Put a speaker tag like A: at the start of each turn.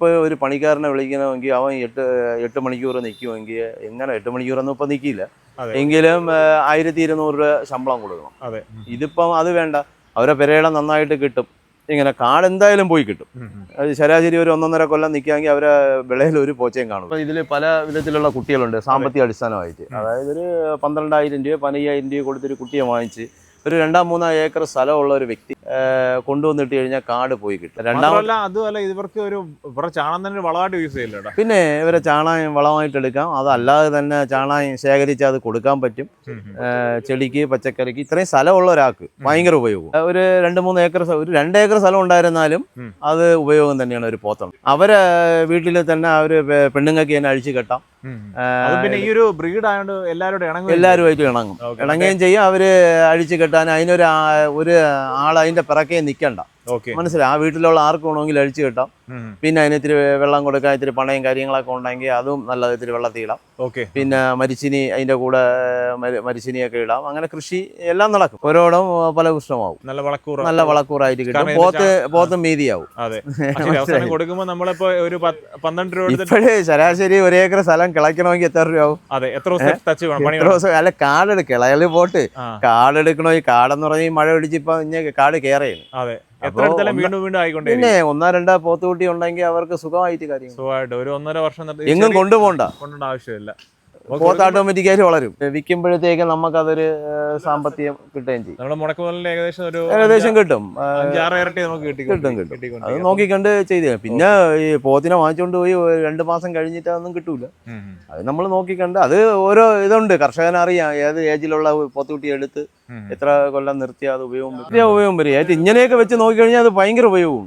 A: ഇപ്പോൾ ഒരു പണിക്കാരനെ വിളിക്കണമെങ്കിൽ അവൻ 8 മണിക്കൂർ നിൽക്കുമെങ്കിൽ എങ്ങനെ 8 മണിക്കൂറൊന്നും ഇപ്പം നിൽക്കില്ല, എങ്കിലും 1200 രൂപ ശമ്പളം കൊടുക്കണം. ഇതിപ്പം അത് വേണ്ട, അവരെ പെരയിടം നന്നായിട്ട് കിട്ടും. ഇങ്ങനെ കാട് എന്തായാലും പോയി കിട്ടും. ശരാശരി ഒരു 1.5 കൊല്ലം നിൽക്കുകയെങ്കിൽ അവരെ വിളയിൽ ഒരു പോച്ചയും കാണും. അപ്പോൾ ഇതിൽ പല വിധത്തിലുള്ള കുട്ടികളുണ്ട് സാമ്പത്തിക അടിസ്ഥാനമായിട്ട്. അതായത് ഒരു 12,000 രൂപ 15,000 രൂപ കൊടുത്തൊരു കുട്ടിയെ വാങ്ങിച്ച് ഒരു 2-3 ഏക്കർ സ്ഥലമുള്ള ഒരു വ്യക്തി കൊണ്ടുവന്നിട്ട് കഴിഞ്ഞാൽ കാട് പോയി കിട്ടും.
B: അതുമല്ല ഇവർക്ക് ചാണകം തന്നെ വളമായിട്ട് യൂസ് ചെയ്യില്ല.
A: പിന്നെ ഇവരെ ചാണകം വളമായിട്ട് എടുക്കാം, അതല്ലാതെ തന്നെ ചാണകം ശേഖരിച്ച് അത് കൊടുക്കാൻ പറ്റും. ചെടിക്ക്, പച്ചക്കറിക്ക് ഇത്രയും സ്ഥലമുള്ള ഒരാൾക്ക് ഭയങ്കര ഉപയോഗം. ഒരു 2-3 ഏക്കർ, ഒരു 2 ഏക്കർ സ്ഥലം ഉണ്ടായിരുന്നാലും അത് ഉപയോഗം തന്നെയാണ് ഒരു പോത്തുണ്ട്. അവരെ വീട്ടിൽ തന്നെ അവർ പെണ്ണുങ്ങൾക്ക് തന്നെ അഴിച്ചു കെട്ടാം.
B: പിന്നെ ഈ ഒരു ബ്രീഡ് ആയതുകൊണ്ട്
A: എല്ലാവരുമായിട്ട് ഇണങ്ങുകയും ചെയ്യും. അവര് അഴിച്ചു കെട്ടാൻ അതിനൊരു ആൾ അതിന്റെ പിറകെ നിൽക്കണ്ട. മനസ്സിലായി, ആ വീട്ടിലുള്ള ആർക്ക് വേണമെങ്കിലും അഴിച്ചു കെട്ടാം. പിന്നെ അതിന് ഇത്തിരി വെള്ളം കൊടുക്കാൻ ഇത്തിരി പണയും കാര്യങ്ങളൊക്കെ ഉണ്ടെങ്കിൽ അതും നല്ലത്, ഇത്തിരി വെള്ളത്തിൽ ഇടാം. പിന്നെ മരിച്ചിനി അതിന്റെ കൂടെ മരിച്ചിനിയൊക്കെ ഇടാം. അങ്ങനെ കൃഷി എല്ലാം നടക്കും. ഓരോടും പല പുഷ്ടമാവും. നല്ല വളക്കൂറായിട്ട് കിട്ടും. പോത്തും മീതിയാവും. ഇപ്പോഴേ ശരാശരി 1 ഏക്കർ സ്ഥലം കിളയ്ക്കണമെങ്കിൽ എത്ര രൂപയാവും? അല്ല, കാടെടുക്കുക, കിളയിൽ പോട്ട് കാടെടുക്കണോ? ഈ കാടെന്ന് പറഞ്ഞാൽ മഴ പിടിച്ച് ഇപ്പൊ കാട് കയറിയാണ്. പിന്നെ 1-2 പോത്തുകുട്ടി ഉണ്ടെങ്കിൽ അവർക്ക് സുഖമായിട്ട് കാര്യം
B: ഒരു 1.5 വർഷം
A: എങ്ങും കൊണ്ടുപോകണ്ട
B: ആവശ്യമില്ല.
A: പോത്ത് ഓട്ടോമാറ്റിക്കായിട്ട് വളരും. വിൽക്കുമ്പോഴത്തേക്ക് നമുക്കതൊരു സാമ്പത്തികം കിട്ടുകയും ചെയ്യും. ഏകദേശം കിട്ടും. അത് നോക്കിക്കണ്ട് ചെയ്ത്. പിന്നെ ഈ പോത്തിനെ വാങ്ങിച്ചുകൊണ്ട് പോയി 2 മാസം കഴിഞ്ഞിട്ട് അതൊന്നും കിട്ടൂല. അത് നമ്മൾ നോക്കിക്കണ്ട്, അത് ഓരോ ഇതുണ്ട്. കർഷകനറിയാം ഏത് ഏജിലുള്ള പോത്തുകുട്ടി എടുത്ത് എത്ര കൊല്ലം നിർത്തിയാൽ അത് ഉപയോഗം വരും. ഇങ്ങനെയൊക്കെ വെച്ച് നോക്കിക്കഴിഞ്ഞാൽ അത് ഭയങ്കര ഉപയോഗവും.